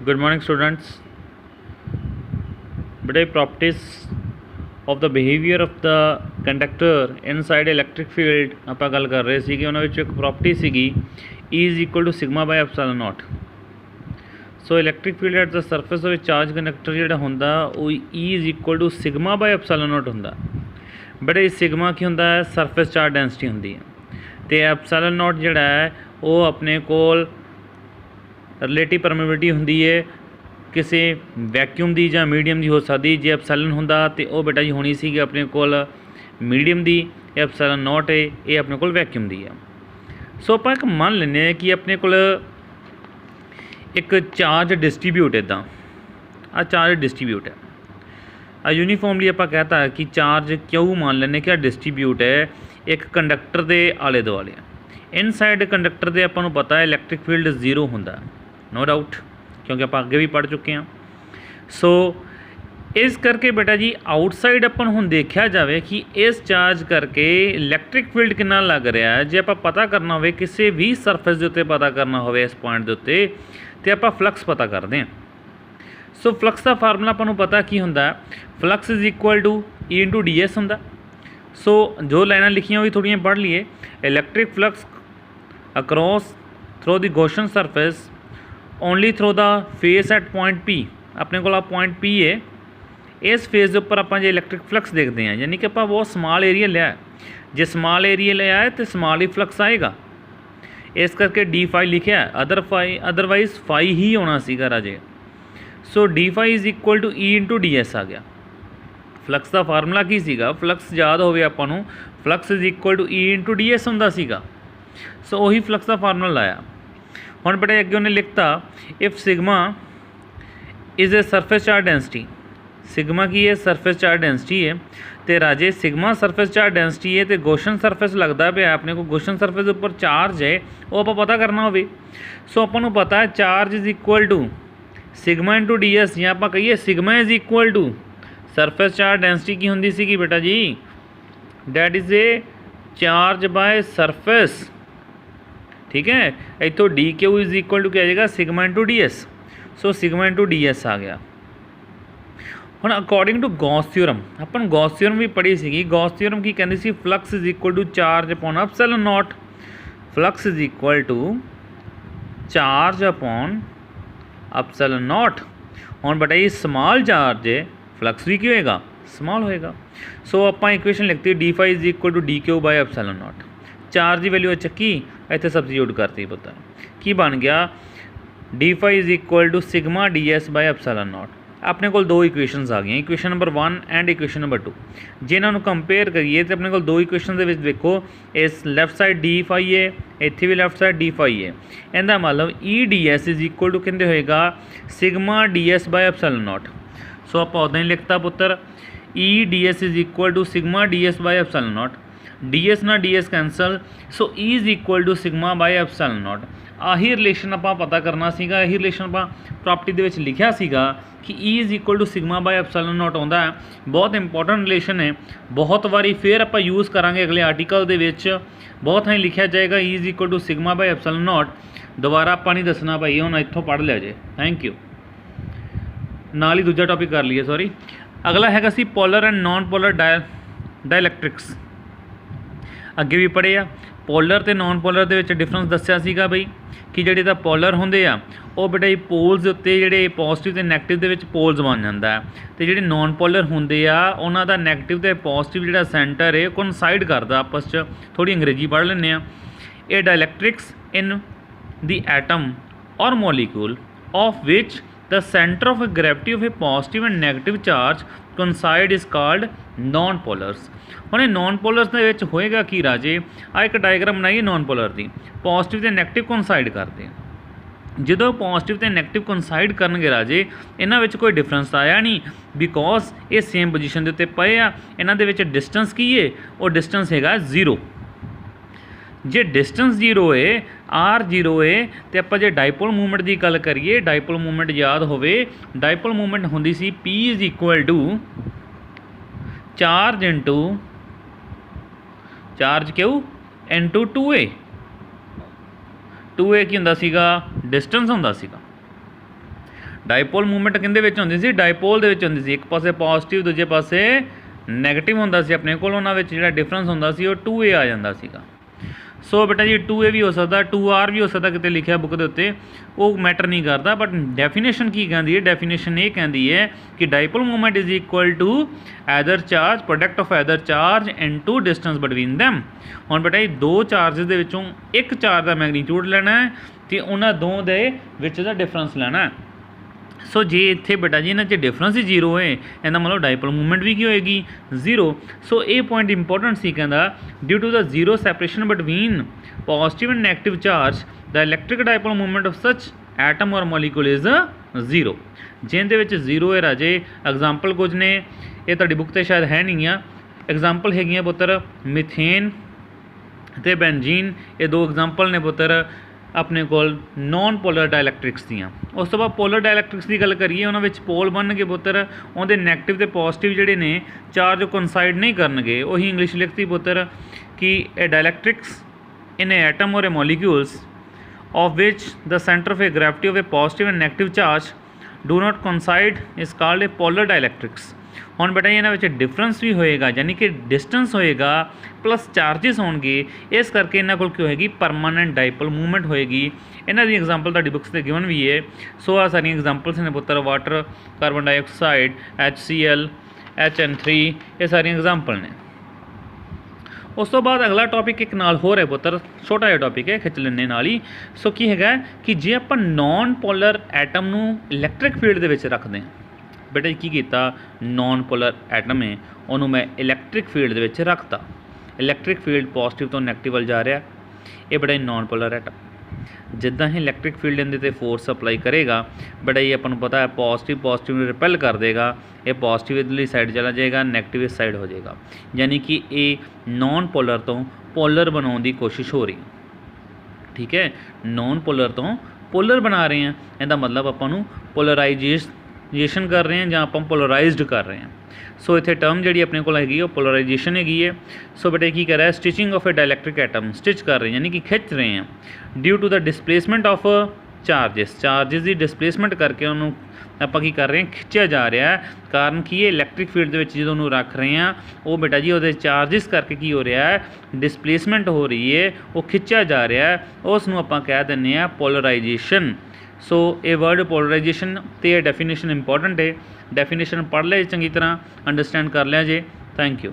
Good morning, students. Today, properties of the behavior of the conductor inside electric field ਆਪਾਂ ਗੱਲ ਕਰ ਰਹੇ ਸੀ ਕਿ ਉਹਨਾਂ ਵਿੱਚ ਇੱਕ ਪ੍ਰੋਪਰਟੀ ਸੀਗੀ E is equal to sigma by epsilon naught. So electric field at the surface ਵਿੱਚ ਚਾਰਜ ਕੰਡਕਟਰ ਜਿਹੜਾ ਹੁੰਦਾ ਉਹ E is equal to sigma by epsilon naught ਹੁੰਦਾ। ਬਟ ਇਹ ਸਿਗਮਾ ਕੀ ਹੁੰਦਾ ਹੈ, ਸਰਫੇਸ ਚਾਰਜ ਡੈਂਸਿਟੀ ਹੁੰਦੀ ਹੈ, ਅਤੇ ਐਪਸਾਈਲਨ ਨੋਟ ਜਿਹੜਾ ਹੈ ਉਹ ਆਪਣੇ ਕੋਲ ਰਿਲੇਟਿਵ ਪਰਮੇਬਿਲਿਟੀ ਹੁੰਦੀ ਹੈ ਕਿਸੇ ਵੈਕਿਊਮ ਦੀ ਜਾਂ ਮੀਡੀਅਮ ਦੀ ਹੋ ਸਕਦੀ। ਜੇ ਐਪਸਾਈਲਨ ਹੁੰਦਾ ਤਾਂ ਉਹ ਬੇਟਾ ਜੀ ਹੋਣੀ ਸੀਗੀ ਆਪਣੇ ਕੋਲ ਮੀਡੀਅਮ ਦੀ, ਐਪਸਾਈਲਨ ਨੋਟ ਹੈ ਇਹ ਆਪਣੇ ਕੋਲ ਵੈਕਿਊਮ ਦੀ ਆ। ਸੋ ਆਪਾਂ ਇੱਕ ਮੰਨ ਲੈਂਦੇ ਹਾਂ ਕਿ ਆਪਣੇ ਕੋਲ ਇੱਕ ਚਾਰਜ ਡਿਸਟਰੀਬਿਊਟ ਇੱਦਾਂ ਆ ਚਾਰਜ ਡਿਸਟਰੀਬਿਊਟ ਹੈ यूनीफॉर्मली आप कहता है कि चार्ज क्यों मान लेने कि डिस्ट्रीब्यूट है एक कंडक्टर के आले दुआले इनसाइड कंडक्टर के आपको पता है इलैक्ट्रिक फील्ड जीरो होंगे नो डाउट क्योंकि आप अगे भी पढ़ चुके हैं। सो इस करके बेटा जी आउटसाइड अपन हुण देखा जाए कि इस चार्ज करके इलैक्ट्रिक फील्ड कितना लग रहा है। जो आप पता करना हो किसी भी सरफेस के उत्ते पता करना हो इस पॉइंट के उत्ते तो आप फ्लक्स पता करते हैं। सो फ्लक्स का फार्मूला आपको पता की होंगे, flux is equal to E into D S होंगे। सो जो लाइना लिखियां भी थोड़ियां पढ़ लिए, electric flux across through the Gaussian surface only through the face at point P. अपने को पॉइंट पी है, इस फेस के उपर आप जो इलैक्ट्रिक फ्लक्स देखते हैं यानी कि आप बहुत स्मॉल एरिया लिया है, जो स्मॉल एरिया लिया है तो स्मॉल ही फ्लक्स आएगा, इस करके डी फाई लिखा है, अदरवाइज फाई ही होना सीगा राजे। So d phi is equal to E into D s आ गया। फ्लक्स का फार्मूला की सीगा, फ्लक्स याद हो आपको flux is equal to E into D S होंदा सीगा। सो वही फ्लक्स का फार्मूला लाया। हुण बेटे अगे उन्हें लिखता if sigma is a surface charge density, sigma की है सरफेस चार्ज डेंसिटी है, तो राजे सिग्मा सरफेस चार्ज डेंसिटी है तो गॉसियन सरफेस लगता पे अपने को गॉसियन सरफेस उपर चार्ज है वो आप पता करना हो। सो अपन पता है charge is equal to sigma into D s, या आप कहिए sigma is equal to surface charge density की होंगी सी बेटा जी that is a charge by surface. ठीक है, इतों d q is equal to क्या आ जाएगा sigma into D s. So sigma into D s आ गया। हुण अकॉर्डिंग टू गॉस थ्योरम अपन गॉस थ्योरम भी पढ़ी सी। गॉस थ्योरम की कहती सी flux is equal to charge upon epsilon naught, flux is equal to charge upon epsilon naught. हुण बेटा ये स्मॉल चार्ज है फ्लक्स भी क्या होएगा स्मॉल होएगा। सो आप इक्वेशन लिखती D phi is equal to D Q by epsilon naught. Charge की वैल्यू चक्की इतने सबस्टिट्यूट करती पता की बन गया D phi is equal to sigma D S by epsilon naught. अपने को दो इक्वेशनस आ गई, equation number 1 and equation number 2। जिन्होंने कंपेयर करिए तो अपने को दो इक्वेशन के देखो इस लैफ्ट साइड डी फाई है, इतने भी लैफ्ट साइड डी फाई है, इनका मतलब E d s is equal to कहते होएगा sigma D S by epsilon naught. So आप उदा ही लिखता पुत्र E d s is equal to sigma D S by epsilon naught, d s ना d s cancel, so E is equal to sigma by epsilon naught. आही relation आप पता करना सीगा, यही रिलेशन आप प्रॉपर्टी दे विच लिखिया सीगा कि E is equal to sigma by epsilon naught आउंदा है। बहुत इंपॉर्टेंट रिलेशन है, बहुत बारी फिर आप यूज़ करांगे अगले आर्टिकल दे विच, बहुत ही लिखा जाएगा E is equal to sigma by epsilon naught. दोबारा आप नहीं दसना भाई हुण इत्थों पढ़ लिया जे। Thank you. नाल ही दूजा टॉपिक कर लीए, सॉरी। अगला हैगा सी polar and non polar dielectrics. अगे भी पढ़े आ पोलर तो नॉन पोलर के डिफरेंस दसिया सीगा बई कि जिहड़े तां पोलर होंदे आ वो बेटा जी पोल्स उत्ते जिहड़े पॉजिटिव ते नैगेटिव दे विच पोल्स बन जांदा है, ते जिहड़े नॉन पोलर होंदे आ उन्हां दा नैगेटिव ते पॉजिटिव जिहड़ा सेंटर है कोइनसाइड करदा आपस च। थोड़ी अंग्रेजी पढ़ लैंदे आ। A dielectrics in the atom or molecule of which the centre of gravity of a positive and negative charge coincide is called non polars. हुणे नॉन पोलर्स दे विच होएगा कि राजे आ एक डायग्राम बनाइए नॉन पोलर की, पॉजिटिव ते नैगेटिव कोइनसाइड करते हैं। जो पॉजिटिव तो नैगेटिव कोइनसाइड करनगे राजे इन्हां विच कोई डिफरेंस आया नहीं, बिकॉज ये सेम पोजीशन के उत्ते पए आ। इन्हां दे विच डिस्टेंस की है वो डिस्टेंस हैगा 0। जे डिस्टेंस 0 है आर 0 है तो आप जो डाइपोल मूवमेंट की गल करिए, डाइपोल मूवमेंट याद होवे डाइपोल मूवमेंट होंदी सी P is equal to charge into charge Q into 2a। 2a की होंदा सीगा डिस्टेंस होंदा सीगा। डायपोल मूवमेंट किंदे विच हुंदी सी, डायपोल दे विच हुंदी सी। एक पासे पॉजिटिव दूजे पासे नैगेटिव हुंदा सी अपने कोल, उहनां विच जिहड़ा डिफरेंस हुंदा सी वो 2a आ जांदा सीगा। सो बेटा जी 2a भी हो सकता, 2r भी हो सकता, किते लिखिया बुक के उत्ते, वो मैटर नहीं करता। बट डेफिनेशन की कहती है, डेफिनेशन ये कहती है कि dipole movement is equal to either charge, product of either charge into distance between them. हुण बेटा जी दो चार्जिस दे विचों एक चार्ज का मैगनीट्यूड लेना है तो उन्होंने दो दे विच दा डिफरेंस लेना है। सो जे इत्थे बेटा जी इन्हां च डिफरेंस ही जीरो है, इहदा मतलब डायपोल मूवमेंट भी की होएगी जीरो। सो ये पॉइंट इंपॉर्टेंट सी कहंदा, due to the zero separation between positive and negative charge the electric dipole movement of such atom or molecule is zero. जिहदे विच जीरो है राजे, एग्जाम्पल कुछ ने, ये तुहाडी बुक ते शायद है नहीं आ। एग्जाम्पल हैगियां पुत्तर मिथेन ते बेंजीन, ये दो एग्जाम्पल ने पुत्तर अपने कोल नॉन पोलर डायलैक्ट्रिक्स दियां। उस तो बाद पोलर डायलैक्ट्रिक्स की गल करिए, उन्हां विच पोल बनणगे पुत्तर, उहदे नैगेटिव ते पॉजिटिव जिहड़े ने चार्ज कोइनसाइड नहीं करनगे। उही इंग्लिश लिखती पुत्तर कि ए dielectrics in a atom or a molecules of which the centre of a gravity of a positive and negative charge do not coincide is called a polar dielectrics. हुण बेटा इन्हां विच difference भी होएगा, यानी कि डिस्टेंस होएगा प्लस चार्जिस होणगे, इस करके इन्हां कोल की होएगी परमानेंट डायपोल मूवमेंट होएगी। इन्हां दी एग्जाम्पल तुहाडी बुक्स ते गिवन भी है। सो आ सारियां एग्जाम्पल्स ने पुत्तर, water, carbon dioxide, HCl, HN3, ये सारियां एग्जाम्पल ने। उस तो बाद अगला टॉपिक एक नाल होर है पुत्तर, छोटा जिहा टॉपिक है, खिच लेने नाल ही। सो की हैगा कि जे आपां नॉन पोलर एटम नूं इलैक्ट्रिक फील्ड दे विच रखदे हां, बेटा की कीता, नॉन पोलर एटम है उन्होंने मैं इलैक्ट्रिक फील्ड दे विच रखता। इलैक्ट्रिक फील्ड पॉजिटिव तो नैगेटिव वल जा रहा, ये बड़ा नॉन पोलर एटम जिद्दां ही इलैक्ट्रिक फील्ड इहदे ते फोर्स अप्लाई करेगा, बड़ा ये अपन पता है पॉजिटिव नूं रिपेल कर देगा, ये पॉजिटिव इधरली साइड चला जाएगा, नैगेटिव इस साइड हो जाएगा। यानी कि ये नॉन पोलर तो पोलर बनाने की कोशिश हो रही, ठीक है, नॉन पोलर तो पोलर बना रहे हैं, इसका मतलब अपन पोलराइजेशन कर रहे हैं ਜਾਂ ਆਪਾਂ पोलराइज्ड कर रहे हैं। सो इतने टर्म जी अपने को हैगी पोलराइजेशन हैगी है। सो बेटे की कर रहा है, stitching of a dielectric atom, stitch कर रहे हैं यानी कि खिंच रहे हैं, due to the displacement of charges की डिसप्लेसमेंट करके उन्होंने आप की कर रहे हैं, खिंचा जा रहा है। कारण की है, इलैक्ट्रिक फील्ड के जो रख रहे हैं वो बेटा जी वो चार्जिस करके की हो रहा है, डिसप्लेसमेंट हो रही है, वो खिंचा जा रहा है, उसनों आप कह दें पोलराइजेशन। सो ये वर्ड पोलराइजेशन तो यह डेफिनेशन इंपॉर्टेंट है, डेफिनेशन पढ़ लिया चंगी तरह, अंडरस्टैंड कर लिया जे। Thank you.